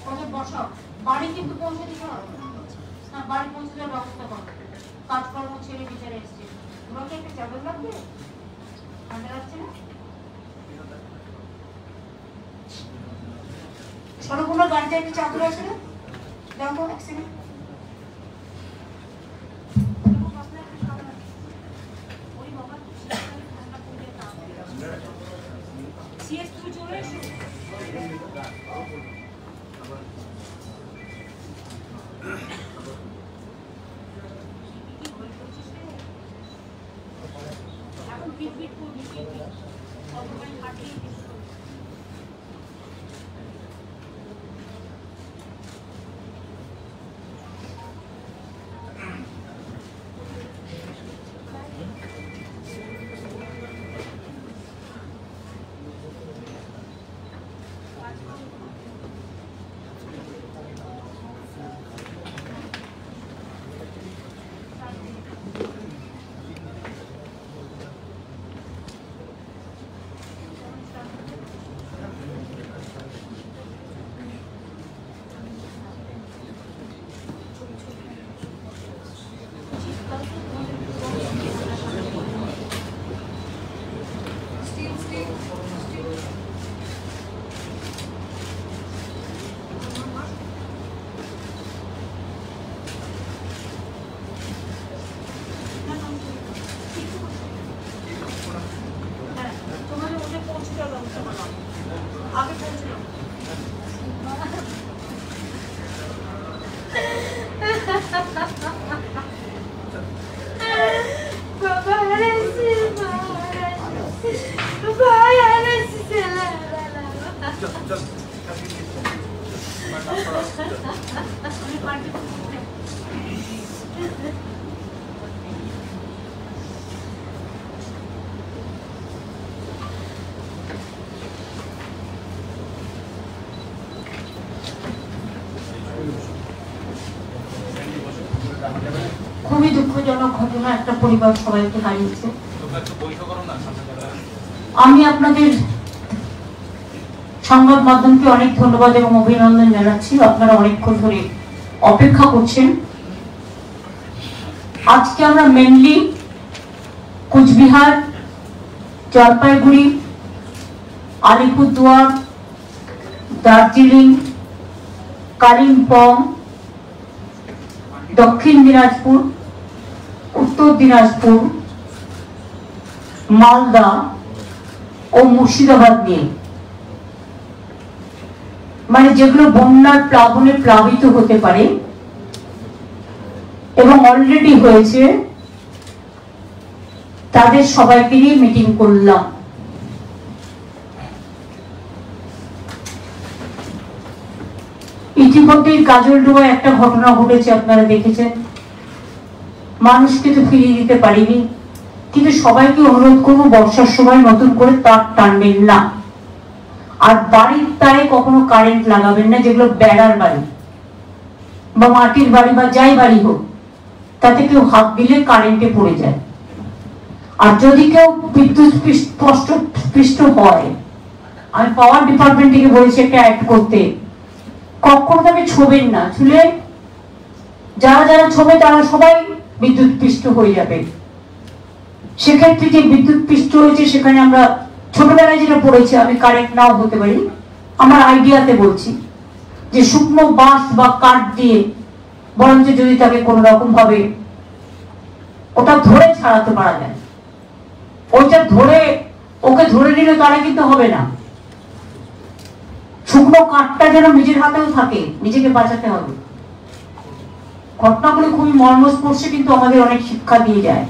ওদের বসাও, বাড়ি কিন্তু পৌঁছে দিতে হবে না, বাড়ি পৌঁছে দেওয়ার ব্যবস্থা করো, কাজকর্ম ছেড়ে বিচারে এসছে, তোমাকে একটা চাদর লাগবে, ঠান্ডা লাগছে না? সরগুলো গাড়িতে একটা চাদর আছে না, দেখো এক সেকেন্ড। খুবই দুঃখজনক ঘটনা, একটা পরিবার সবাইকে হারিয়েছে। আমি আপনাদের সংবাদ মাধ্যমকে অনেক ধন্যবাদ এবং অভিনন্দন জানাচ্ছি, আপনারা অনেকক্ষণ ধরে অপেক্ষা করছেন। আজকে আমরা মেনলি কুচবিহার, জলপাইগুড়ি, আলিপুরদুয়ার, দার্জিলিং, কালিম্পং, দক্ষিণ দিনাজপুর, উত্তর দিনাজপুর, মালদা ও মুর্শিদাবাদ নিয়ে, মানে যেগুলো বন্যার প্লাবনে প্লাবিত হতে পারে এবং অলরেডি হয়েছে, তাদের সবাইকে নিয়ে মিটিং করলাম। ইতিমধ্যেই কাজলডোবায় একটা ঘটনা ঘটেছে, আপনারা দেখেছেন। মানুষকে তো ফিরিয়ে দিতে পারিনি, কিন্তু সবাইকে অনুরোধ করবো বর্ষার সময় নতুন করে তার টানবেন না, আর বাড়ির তারে কখনো কারেন্ট লাগাবেন না, যেগুলো বেড়ার বাড়ি বা মাটির বাড়ি বা যাই বাড়ি হোক, তাতে কেউ হাত দিলে কারেন্টে পড়ে যায়। আর যদি কেউ বিদ্যুৎ স্পৃষ্ট হয়, আমি পাওয়ার ডিপার্টমেন্ট থেকে বলেছি একটা অ্যাড করতে, কখনো তাকে ছোবেন না, ছুলে যারা যারা ছোবে তারা সবাই বিদ্যুৎ পৃষ্ঠ হয়ে যাবে। সেক্ষেত্রে যে বিদ্যুৎ পৃষ্ঠ হয়েছে, সেখানে আমরা ছোটবেলায় যেটা পড়েছি, আমি কারেক্ট নাও হতে পারি, আমার আইডিয়াতে বলছি, যে শুকনো বাঁশ বা কাঠ দিয়ে বরঞ্চ যদি তাকে কোন রকম ভাবে ওটা ধরে ছাড়াতে পারা যায়, ওইটা ধরে ওকে ধরে নিলে তারা কিন্তু হবে না, শুকনো কাঠটা যেন নিজের হাতেও থাকে, নিজেকে বাঁচাতে হবে। ঘটনাগুলো খুবই মর্মস্পর্শী, কিন্তু আমাদের অনেক শিক্ষা দিয়ে যায়।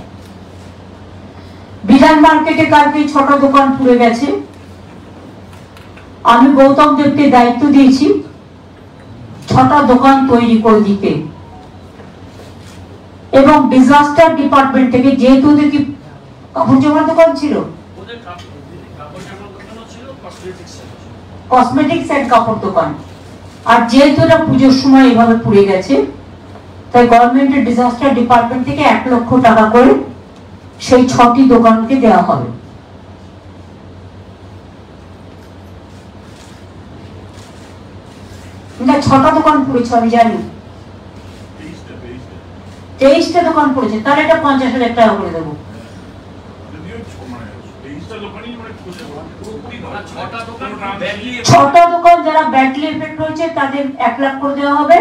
বিধান মার্কেটে কালকে 6টা দোকান পুড়ে গেছে। আমি গৌতম দেবকে দায়িত্ব দিয়েছি 6টা দোকান তৈরি করে দিতে, এবং ডিজাস্টার ডিপার্টমেন্ট থেকে, যেহেতু ওদের কি কাপড় জামার দোকান ছিল, কসমেটিক্স এন্ড কাপড় দোকান, আর যেহেতু এটা পুজোর সময় এভাবে পুড়ে গেছে, তাই গভর্নমেন্টের ডিজাস্টার ডিপার্টমেন্ট থেকে 1 লক্ষ টাকা করে সেই 6টি দোকানকে দেওয়া হবে। না 6টা দোকান পড়েছে আমি জানি, 23টা দোকান পড়েছে, তাহলে এটা 50,000 টাকা করে দেবো। 6টা দোকান যারা ব্যাডলি এফেক্ট হয়েছে তাদের 1 লাখ করে দেওয়া হবে,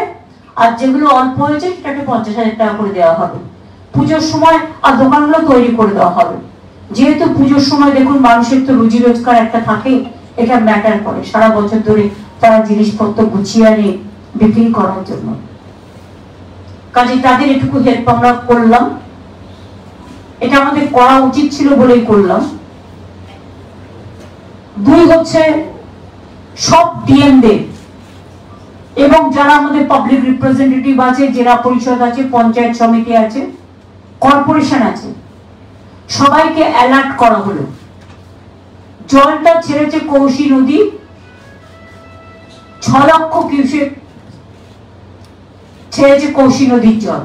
আর যেগুলো অল্প হয়েছে সেটাকে 50,000 টাকা করে দেওয়া হবে পুজোর সময়, আর দোকানগুলো তৈরি করে দেওয়া হবে। যেহেতু পুজোর সময় দেখুন মানুষের তো রুজি রোজগার একটা থাকে, এটা ম্যাটার করে, সারা বছর ধরে তারা জিনিসপত্র গুছিয়ে আনে বিক্রি করার জন্য, কাজে তাদের এটুকু হেল্প আমরা করলাম, এটা আমাদের করা উচিত ছিল বলেই করলাম। 2 হচ্ছে সব ডিএমদের এবং যারা আমাদের পাবলিক রিপ্রেজেন্টেটিভ আছে, জেলা পরিষদ আছে, পঞ্চায়েত সমিতি আছে, কর্পোরেশন আছে, সবাইকে অ্যালার্ট করা হলো। জলটা ছেড়েছে কৌশী নদী 6 লক্ষ কিউসেক ছেড়েছে কৌশী নদীর জল,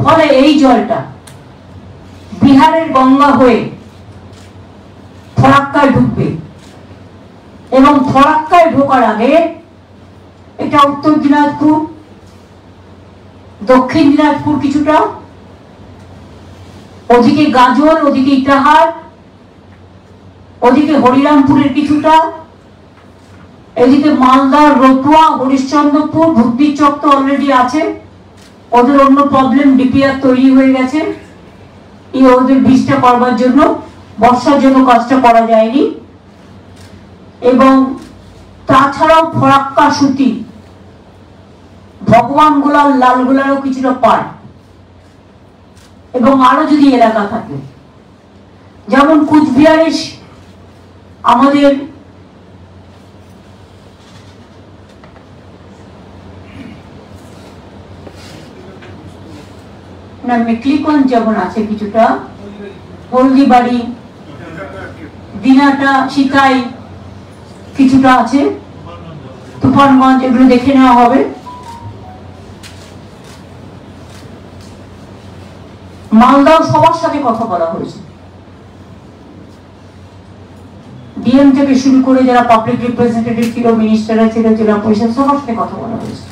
ফলে এই জলটা বিহারের গঙ্গা হয়ে ফরাক্কায় ঢুকবে, এবং ফরাক্কায় ঢোকার আগে এটা উত্তর দিনাজপুর, দক্ষিণ দিনাজপুর কিছুটা, ওদিকে গাজল, ওদিকে ইটাহার, ওদিকে হরিরামপুরের কিছুটা, এদিকে মালদার রতুয়া, হরিশ্চন্দ্রপুর, ভুদ্দির চক তো অলরেডি আছে, ওদের অন্য প্রবলেম, ডিপিআর তৈরি হয়ে গেছে, এই ওদের বীজটা করবার জন্য বর্ষার জন্য কাজটা করা যায়নি। এবং তাছাড়াও ফরাক্কা, সুতি, ভগবান গোলাল, লালগোলারও কিছুটা পার্ট, এবং আরো যদি এলাকা থাকে, যেমন কুচবিহারে আমাদের না মেকলিগঞ্জ যেমন আছে কিছুটা, হলদিবাড়ি, দিনাটা, শিকাই কিছুটা আছে, তুফানগঞ্জ, এগুলো দেখে নেওয়া হবে। মালদাও সবার সাথে কথা বলা হয়েছে, ডিএম থেকে শুরু করে যারা পাবলিক রিপ্রেজেন্টেটিভ ছিল, মিনিস্টাররা ছিল, জেলা পরিষদ, সবার সাথে কথা বলা হয়েছে।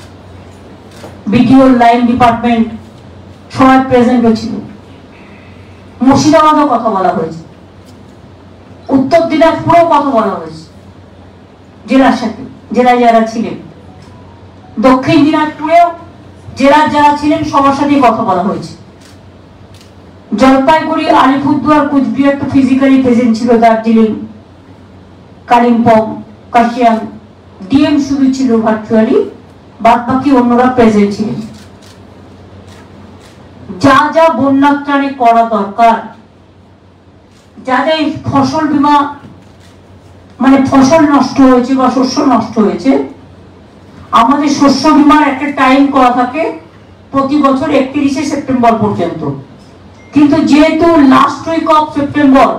বিডিও, লাইন ডিপার্টমেন্ট সবাই প্রেজেন্ট ছিল। মুর্শিদাবাদও কথা বলা হয়েছে, উত্তর দিনাজপুরেও কথা বলা হয়েছে জেলার সাথে, জেলায় যারা ছিলেন, দক্ষিণ দিনাজপুরেও জেলার যারা ছিলেন সবার সাথে কথা বলা হয়েছে। জলপাইগুড়ি, আলিপুরদুয়ার, কুচবিহার তো ফিজিক্যালি প্রেজেন্ট ছিল, দার্জিলিং, কালিম্পং, কাশিয়াং, ডিএম শুধু ছিল ভার্চুয়ালি, বাদ বাকি অন্যরা প্রেজেন্ট ছিলেন। যা যা বন্যা ত্রাণে করা দরকার, যাদের ফসল বীমা মানে ফসল নষ্ট হয়েছে বা শস্য নষ্ট হয়েছে, আমাদের শস্য বীমার একটা টাইম করা থাকে প্রতি বছর 31শে সেপ্টেম্বর পর্যন্ত, কিন্তু যেহেতু লাস্ট উইক অফ সেপ্টেম্বর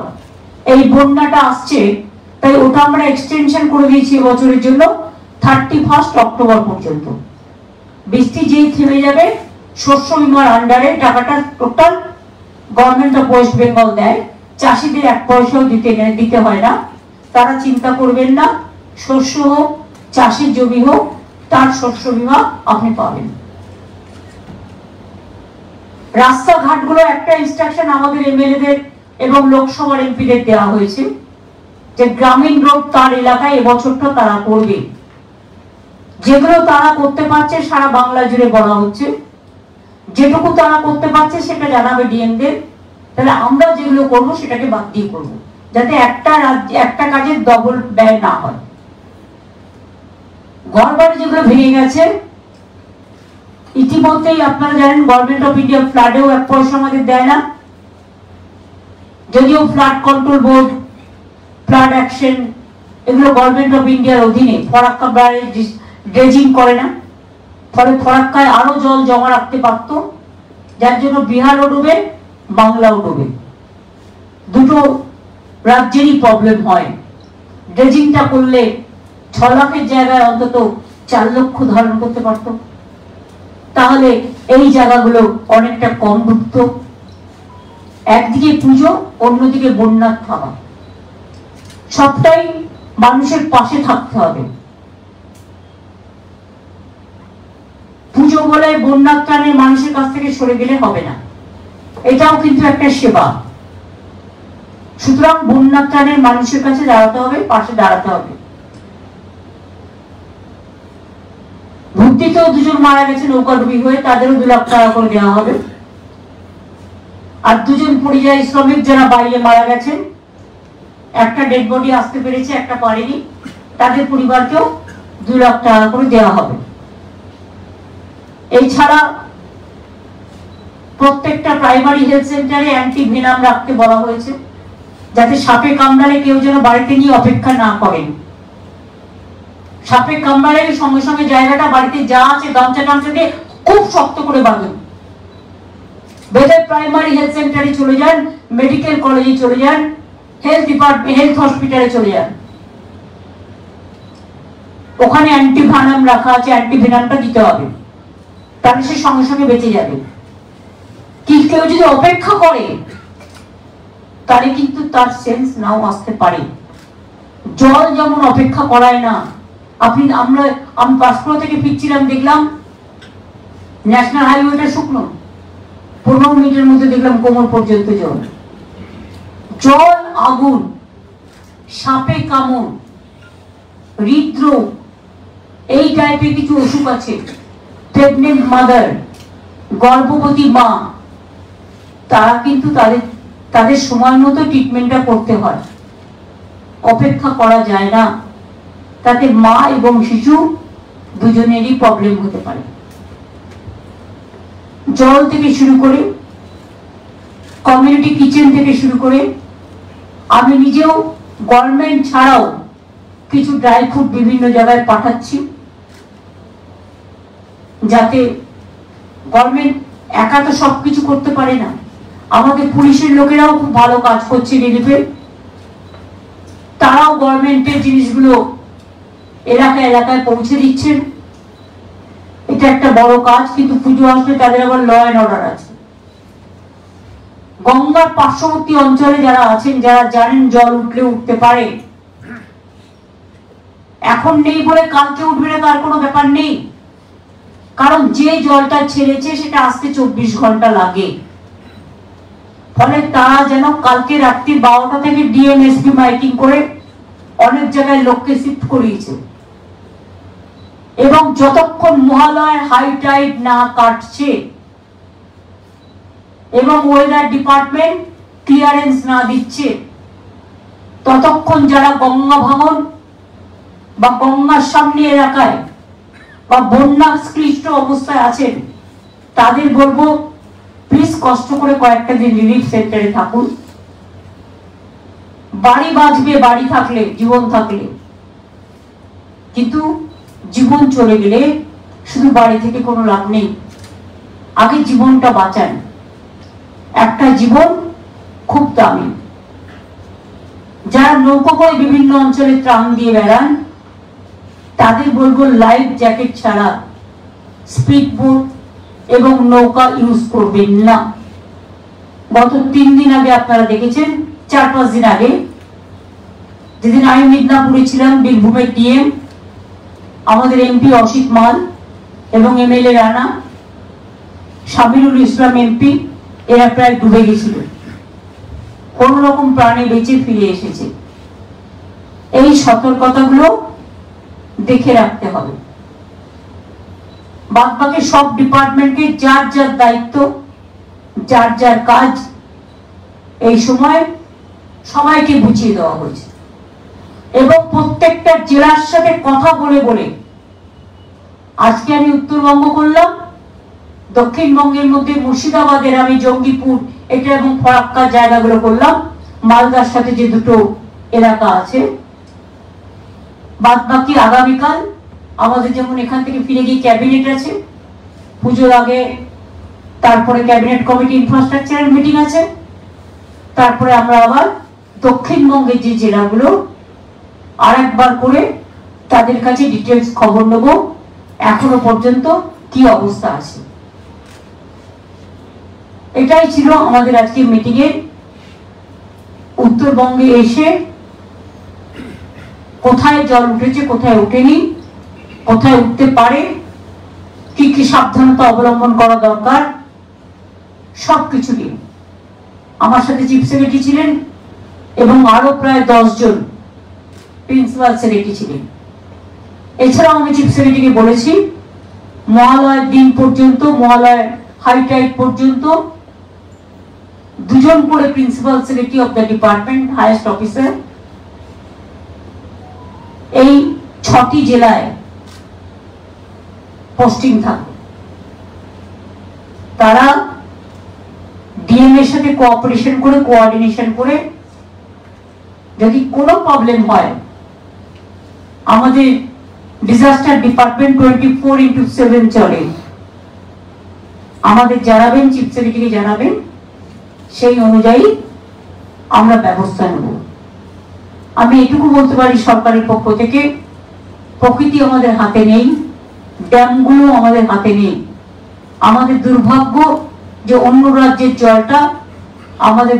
এই বন্যাটা আসছে, তাই ওটা আমরা এক্সটেনশন করে দিয়েছি এবছরের জন্য 31 অক্টোবর পর্যন্ত। বৃষ্টি যেই থেমে যাবে, শস্য বীমার আন্ডারে টাকাটা total government of West Bengal দেয়, চাষিদের 1 পয়সাও দিতে হয় না, তারা চিন্তা করবেন না, শস্য হোক, চাষের জমি হোক, তার শস্য বীমা আপনি পাবেন। রাস্তাঘাটগুলো একটা ইনস্ট্রাকশন আমাদের এমএলএদের এবং লোকসভার এমপিদের দেওয়া হয়েছে যে গ্রামীণ রোড তার এলাকায় এবছরটা তারা করবে, যেগুলো তারা করতে পারছে সারা বাংলা জুড়ে বলা হচ্ছে, যেটুকু তারা করতে পারছে সেটা জানাবে ডিএমদের, তাহলে আমরা যেগুলো করবো সেটাকে বাদ দিয়ে করবো, যাতে একটা কাজের ডবল ব্যয় না হয়। ঘর বাড়ি যেগুলো ভেঙে গেছে, ইতিমধ্যেই আপনারা জানেন গভর্নমেন্ট অফ ইন্ডিয়া ফ্লাডেও 1 পয়সা আমাদের দেয় না, যদিও flood control board, flood action এগুলো গভর্নমেন্ট অফ ইন্ডিয়ার অধীনে, ফরাক্কা ড্রেজিং করে না, ফলে ফরাক্কায় আরো জল জমা রাখতে পারত, যার জন্য বিহারও ডুবে, বাংলাও ডুবে, দুটো রাজ্যেরই প্রবলেম হয়। ড্রেজিংটা করলে 6 লাখের জায়গায় অন্তত 4 লক্ষ ধারণ করতে পারত, তাহলে এই জায়গাগুলো অনেকটা কম ডুবত। একদিকে পুজো, অন্যদিকে বন্যার থাবা, সবটাই মানুষের পাশে থাকতে হবে। পুজো বলে বন্যার ত্রাণে মানুষের কাছ থেকে সরে গেলে হবে না, এটাও কিন্তু একটা সেবা। সুতরাং বন্যার ত্রাণের মানুষের কাছে দাঁড়াতে হবে, পাশে দাঁড়াতে হবে। ভর্তিতেও দুজন মারা গেছে নৌকাডুবি হয়ে, তাদেরও 2 লাখ টাকা করে দেওয়া হবে। আর 2 জন পরিযায়ী শ্রমিক যারা বাইরে মারা গেছেন, একটা ডেড বডি আসতে পেরেছে, একটা পারেনি, তাদের পরিবারকেও 2 লাখ টাকা করে দেওয়া হবে। এছাড়া প্রত্যেকটা প্রাইমারি হেলথ সেন্টারে অ্যান্টিভেনাম রাখতে বলা হয়েছে, যাতে সাপে কামড়ালে কেউ যেন বাড়িতে নিয়ে অপেক্ষা না করেন। সাপে কামড়ালে সঙ্গে সঙ্গে জায়গাটা বাড়িতে যা আছে গামছা টামছা দিয়ে খুব শক্ত করে বাঁধুন। বেঁধে প্রাইমারি হেলথ সেন্টারে চলে যান, মেডিকেল কলেজে চলে যান, হেলথ ডিপার্টমেন্ট, হেলথ হসপিটালে চলে যান। ওখানে অ্যান্টিভেনাম রাখা আছে, অ্যান্টিভেনামটা দিতে হবে, তাহলে সে সঙ্গে সঙ্গে বেঁচে যাবে। কি কেউ যদি অপেক্ষা করে তাহলে কিন্তু তার সেন্স নাও আসতে পারে। জল যেমন অপেক্ষা করায় না। আমি পাঁশকুড়া থেকে ফিরছিলাম, দেখলাম ন্যাশনাল হাইওয়েটা শুকনো, 15 মিনিটের মধ্যে দেখলাম কোমর পর্যন্ত জল। জল আগুন, সাপে কামড়, হৃদরোগ, এই টাইপের কিছু অসুখ আছে। প্রেগনেন্ট মাদার, গর্ভবতী মা, তারা কিন্তু তাদের সময় মতো ট্রিটমেন্টটা করতে হয়, অপেক্ষা করা যায় না। তাতে মা এবং শিশু দুজনেরই প্রবলেম হতে পারে। জল থেকে শুরু করে, কমিউনিটি কিচেন থেকে শুরু করে, আমি নিজেও গভর্নমেন্ট ছাড়াও কিছু ড্রাই ফ্রুট বিভিন্ন জায়গায় পাঠাচ্ছি, যাতে গভর্নমেন্ট একা তো সবকিছু করতে পারে না। আমাদের পুলিশের লোকেরাও খুব ভালো কাজ করছে রিলিফে, তারাও গভর্নমেন্টের জিনিসগুলো এলাকায় এলাকায় পৌঁছে দিচ্ছেন। এটা একটা বড় কাজ, কিন্তু পুজো আসলে তাদের আবার ল অ্যান্ড অর্ডার আছে। গঙ্গার পার্শ্ববর্তী অঞ্চলে যারা আছেন, যারা জানেন জল উঠলে উঠতে পারে, এখন নেই বলে কালকে উঠবে না তার কোনো ব্যাপার নেই, কারণ যে জলটা ছেড়েছে সেটা আসতে 24 ঘন্টা লাগে। ফলে তারা যেন কালকে রাত্রি 12টা থেকে ডিএমএসপি মাইকিং করে অনেক জায়গায় লোককে শিফট করিয়েছে, এবং যতক্ষণ মহালয়ের হাই টাইড না কাটছে এবং ওয়েদার ডিপার্টমেন্ট ক্লিয়ারেন্স না দিচ্ছে, ততক্ষণ যারা গঙ্গা ভাঙন বা গঙ্গার সামনে এলাকায় বা বন্যাক্লিষ্ট অবস্থায় আছেন, তাদের বলবো প্লিজ কষ্ট করে কয়েকটা দিন রিলিফ সেন্টারে থাকুন। বাড়ি বাঁচবে বাড়ি থাকলে, জীবন থাকলে, কিন্তু জীবন চলে গেলে শুধু বাড়ি থেকে কোনো লাভ নেই। আগে জীবনটা বাঁচান, একটা জীবন খুব দামি। যারা নৌকো করে বিভিন্ন অঞ্চলে ত্রাণ দিয়ে বেড়ান, তাদের বলবো লাইফ জ্যাকেট ছাড়া স্পিড বোট এবং নৌকা ইউজ করবেন না। গত 3 দিন আগে আপনারা দেখেছেন, 4-5 দিন আগে, যেদিন আমি মিদনাপুরে ছিলাম, বীরভূমের ডিএম, আমাদের এমপি অসিত মাল এবং এমএলএ রানা, সাবিরুল ইসলাম এমপি, এরা প্রায় ডুবে গেছিল, কোন রকম প্রাণে বেঁচে ফিরে এসেছে। এই সতর্কতাগুলো দেখে রাখতে হবে। বাদবাকি সব ডিপার্টমেন্টকে যার যার দায়িত্ব, যার যার কাজ এই সময় সবাইকে বুঝিয়ে দেওয়া হয়েছে, এবং প্রত্যেকটা জেলার সাথে কথা বলে বলে, আজকে আমি উত্তরবঙ্গ করলাম, দক্ষিণবঙ্গের মধ্যে মুর্শিদাবাদের আমি জঙ্গিপুর এটা এবং ফরাক্কার জায়গাগুলো করলাম, মালদার সাথে যে 2টো এলাকা আছে। বাদ বাকি আগামীকাল আমাদের যেমন এখান থেকে ফিরে গিয়ে ক্যাবিনেট আছে পুজোর আগে, তারপরে ক্যাবিনেট কমিটি ইনফ্রাস্ট্রাকচারের মিটিং আছে, তারপরে আমরা আবার দক্ষিণবঙ্গের যে জেলাগুলো আরেকবার করে তাদের কাছে ডিটেলস খবর নেব, এখনো পর্যন্ত কি অবস্থা আছে। এটাই ছিল আমাদের আজকে মিটিং এর। উত্তরবঙ্গে এসে কোথায় জল উঠেছে, কোথায় উঠেনি, কোথায় উঠতে পারে, কি কি সাবধানতা অবলম্বন করা দরকার সবকিছু নিয়ে আমার সাথে চিফ সেক্রেটারি ছিলেন এবং আরো প্রায় 10 জন প্রিন্সিপাল সেক্রেটারি ছিলেন। এছাড়াও আমি চিফ সেক্রেটারিকে বলেছি মহালয়ের দিন পর্যন্ত, মহালয়ের হাইটাইট পর্যন্ত 2 জন করে principal secretary of the department highest officer এই 6টি জেলায় পোস্টিং থাকবে। তারা ডিএম এর সাথে কোঅপারেশন করে, কোঅর্ডিনেশন করে যদি কোনো প্রবলেম হয়, আমাদের ডিজাস্টার ডিপার্টমেন্ট 24/7 চলে, আমাদের জানাবেন, চিফ সেক্রেটারিকে জানাবেন, সেই অনুযায়ী আমরা ব্যবস্থা নেব। আমি এটুকু বলতে পারি সরকারের পক্ষ থেকে, প্রকৃতি আমাদের হাতে নেই, ড্যামগুলো আমাদের হাতে নেই। আমাদের দুর্ভাগ্য যে অন্য রাজ্যের জলটা আমাদের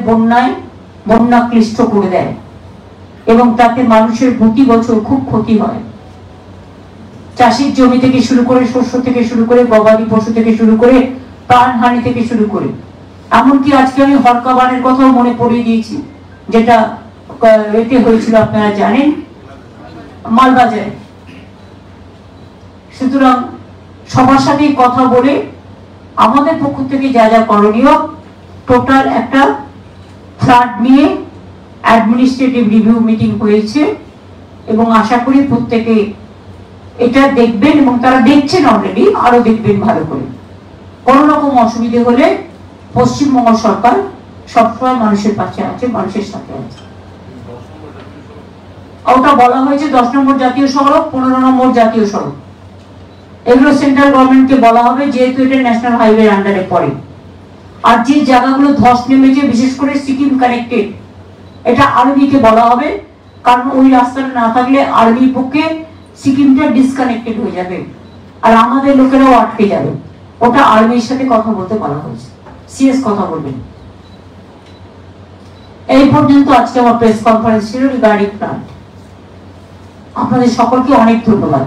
বন্যা ক্লিষ্ট করে দেয় এবং তাতে মানুষের প্রতি বছর খুব ক্ষতি হয়। চাষের জমি থেকে শুরু করে, শস্য থেকে শুরু করে, গবাদি পশু থেকে শুরু করে, প্রাণহানি থেকে শুরু করে, এমনকি আজকে আমি হরকাবানের কথাও মনে পড়িয়ে দিয়েছি, যেটা এতে হয়েছিল আপনারা জানেন, মালবাজারে। সুতরাং সবার সাথে কথা বলে আমাদের পক্ষ থেকে যা যা করণীয়, টোটাল একটা ফ্লাড নিয়ে অ্যাডমিনিস্ট্রেটিভ রিভিউ মিটিং হয়েছে এবং আশা করি প্রত্যেকে এটা দেখবেন এবং তারা দেখছেন অলরেডি, আরো দেখবেন ভালো করে। কোন রকম অসুবিধে হলে পশ্চিমবঙ্গ সরকার সবসময় মানুষের পাশে আছে, মানুষের সাথে আছে। ওটা বলা হয়েছে 10 নম্বর জাতীয় সড়ক, 15 নম্বর জাতীয় সড়ক, এগুলো সেন্ট্রাল গভর্নমেন্টকে বলা হবে, যেহেতু এটা ন্যাশনাল হাইওয়ে আন্ডারে পড়ে। আর যে জায়গাগুলো ধস নেমেছে, বিশেষ করে সিকিম কানেক্টেড, এটা আর্মিকে বলা হবে, কারণ ওই রাস্তাটা না থাকলে আর্মির পক্ষে সিকিমটা ডিসকানেক্টেড হয়ে যাবে আর আমাদের লোকেরাও আটকে যাবে। ওটা আর্মির সাথে কথা বলতে বলা হয়েছে, সিএস কথা বলবেন। এই পর্যন্ত আজকে আমার প্রেস কনফারেন্স ছিল রিগার্ডিং প্ল্যান্ট। আপনাদের সকলকে অনেক ধন্যবাদ।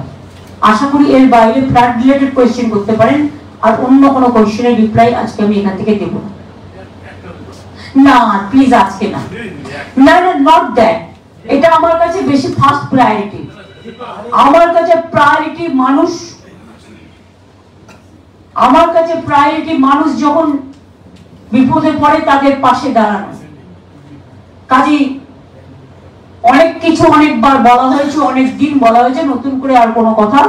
আশা করি এর বাইরে ফ্ল্যাট রিলেটেড কোয়েশ্চেন করতে পারেন, আর অন্য কোনো কোয়েশ্চেনের রিপ্লাই আজকে আমি এখান থেকে দেব না। প্লিজ আজকে না, না না, নট দ্যাট। এটা আমার কাছে বেশি ফার্স্ট প্রায়োরিটি। আমার কাছে প্রায়োরিটি মানুষ, আমার কাছে প্রায়োরিটি মানুষ যখন বিপদে পড়ে তাদের পাশে দাঁড়ানো। কাজেই অনেক কিছু অনেকবার বলা হয়েছে, অনেক দিন বলা হয়েছে, নতুন করে আর কোনো কথা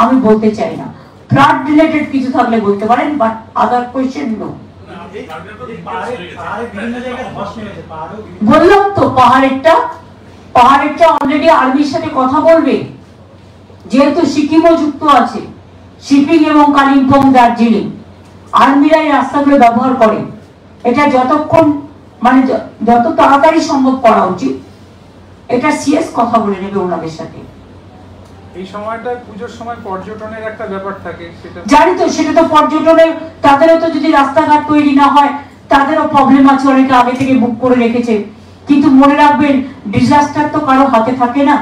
আমি বলতে চাই না। ফ্লাড রিলেটেড কিছু থাকলে বলতে পারেন, বাট আদার কোয়েশ্চেন নো। বললাম তো পাহাড়েরটা অলরেডি আর্মির সাথে কথা বলবে, যেহেতু সিকিমও যুক্ত আছে, শিপিং এবং কালিম্পং, দার্জিলিং, আর্মিরা এই রাস্তাগুলো ব্যবহার করে। এটা যতক্ষণ মানে যত তাড়াতাড়ি সম্ভব করা উচিত, এটা সিএস কথা বলে নেবে ওনাদের সাথে। এই সময়টা পূজোর সময় পর্যটনের একটা ব্যাপার থাকে, সেটা জানি তো, সেটা তো পর্যটনের, তাদেরও তো যদি রাস্তাঘাট তৈরি না হয় তাদেরও প্রবলেম আছে, অনেকে আগে থেকে বুক করে রেখেছে। কিন্তু মনে রাখবেন, ডিজাস্টার তো কারো হাতে থাকে না।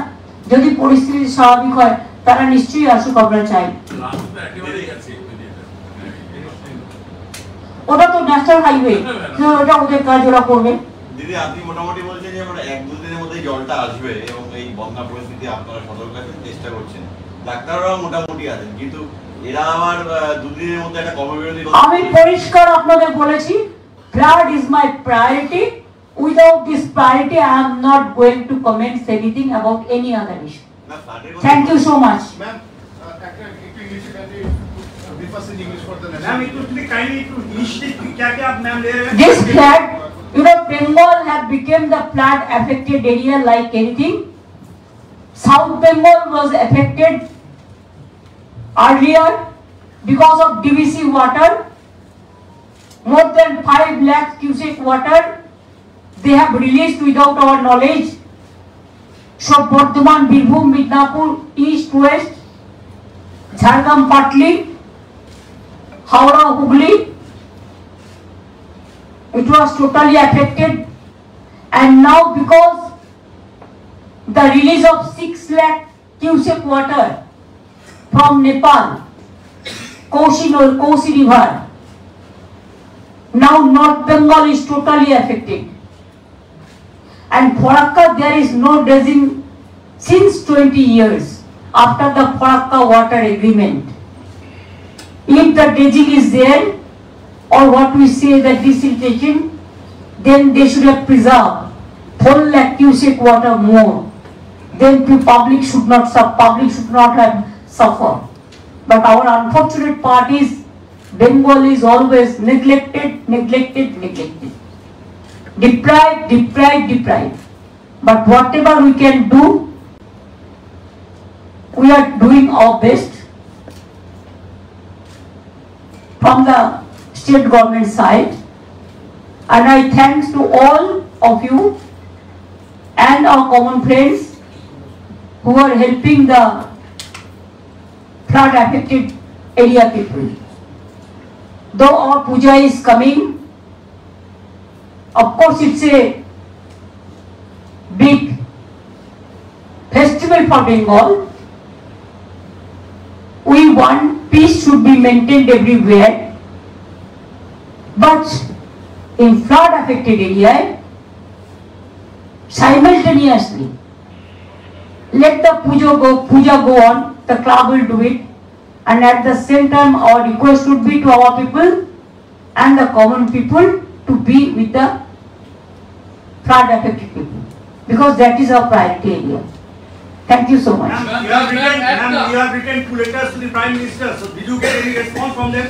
যদি পরিস্থিতি স্বাভাবিক হয় তারা নিশ্চয়ই আসুক, আমরা চাই। ওটা তো ন্যাশনাল হাইওয়ে, ওটা ওদের কাজ ওরা করবে। দিদি, আপনি মোটামুটি বলছেন যে আমরা 1-2 দিনের মধ্যে জলটা আসবে এবং এই বন্যা পরিস্থিতি আপনারা সতর্ক থাকার চেষ্টা করছেন। ডাক্তাররাও মোটামুটি আছেন, কিন্তু এরা আবার 2 দিনের মধ্যে একটা কর্মবিরতি। আমি পরিষ্কার আপনাদের বলেছি, flood is my priority. Without this priority, I am not going to comment anything about any other issue. Thank you so much. Ma'am, Ma'am, it would be kindly to initiate क्या आप मैम ले रहे हैं? This flood, Bengal have become the flood affected area like anything. South Bengal was affected earlier because of DVC water. More than 5 lakh cubic water they have released without our knowledge. So Bardhaman, Birbhum, Midnapur, East, West, Jharkhand, Patli, Howrah, Hooghly, it was totally affected. And now because the release of 6 lakh cubic water from Nepal, Kosi River. Now North Bengal is totally affected. And Farakka, there is no dredging since 20 years after the Farakka water agreement. If the dredging is there, or what we say the desiltation, then they should have preserved 4 lakh cubic water more. Then the public should not have suffered. But our unfortunate part is Bengal is always neglected. Deprived. But whatever we can do, we are doing our best from the state government side. And I thanks to all of you and our common friends who are helping the flood affected area people. Though our puja is coming, of course it's a big festival for Bengal. We want peace should be maintained everywhere, but in flood affected area, simultaneously let the puja go on, the club will do it, and at the same time our request would be to our people and the common people to be with the flood affected people, because that is our priority area. Thank you so much. You have written 2 letters to the Prime Minister, so did you get any response from them?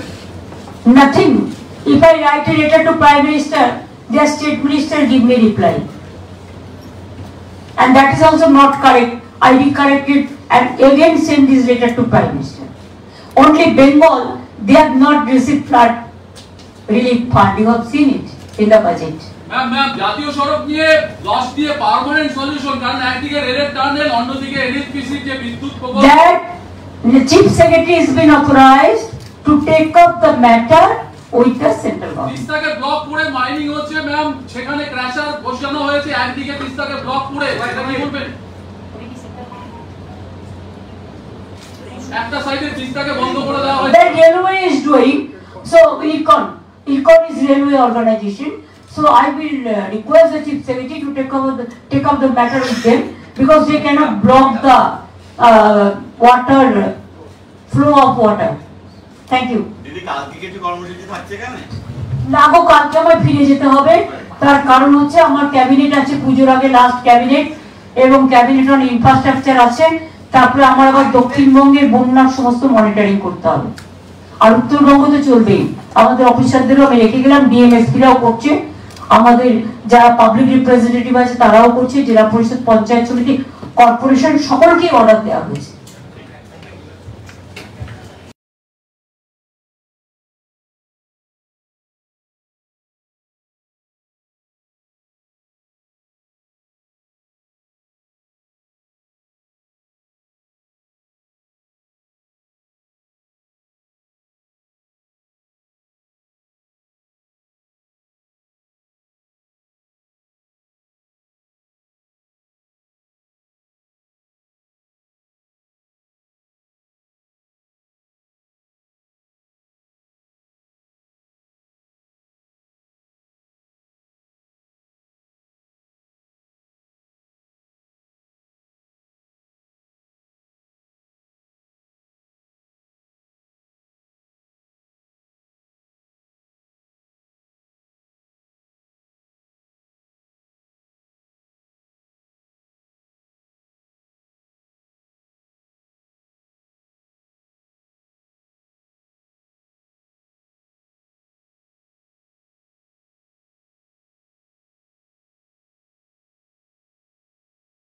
Nothing. If I write a letter to Prime Minister, their State Minister give me reply. And that is also not correct. I recorrect it and again send this letter to Prime Minister. Only Bengal, they have not received flood relief fund. You have seen it in the budget. Ma'am জাতীয় সড়ক নিয়ে loss দিয়ে permanent solution, কারণ একদিকে রেলের tunnel, অন্যদিকে NHPC যে বিদ্যুৎ প্রকল্প, That the Chief Secretary has been authorized to take up the matter with the central government. তিস্তাকে ব্লক করে মাইনিং হচ্ছে ম্যাম, সেখানে ক্র্যাশার বসানো হয়েছে, একদিকে তিস্তাকে ব্লক করে, এটা কি বলবেন? একটা সাইডে তিস্তাকে বন্ধ করে দেওয়া হয়েছে। That railway is doing, so Econ is railway organization. So I will request the Chief Secretary to take up the matter with them, because they cannot block the water flow of water. Thank you. দিদি কালকে কিছু কর্মসূচি থাকছে কেন? না গো, কালকে আমার ফিরে যেতে হবে। তার কারণ হচ্ছে আমার ক্যাবিনেট আছে, পুজোর আগে লাস্ট ক্যাবিনেট, এবং ক্যাবিনেট অন ইনফ্রাস্ট্রাকচার আছে। তারপরে আমার আবার দক্ষিণবঙ্গের বন্যার সমস্ত মনিটরিং করতে হবে। আর উত্তরবঙ্গ তো চলবেই। আমাদের অফিসারদেরও আমি রেখে গেলাম, ডিএমএসপিরাও করছে, আমাদের যারা পাবলিক রিপ্রেজেন্টেটিভ আছে তারাও করছে, জেলা পরিষদ, পঞ্চায়েত সমিতি, কর্পোরেশন সকলকেই অর্ডার দেওয়া হয়েছে।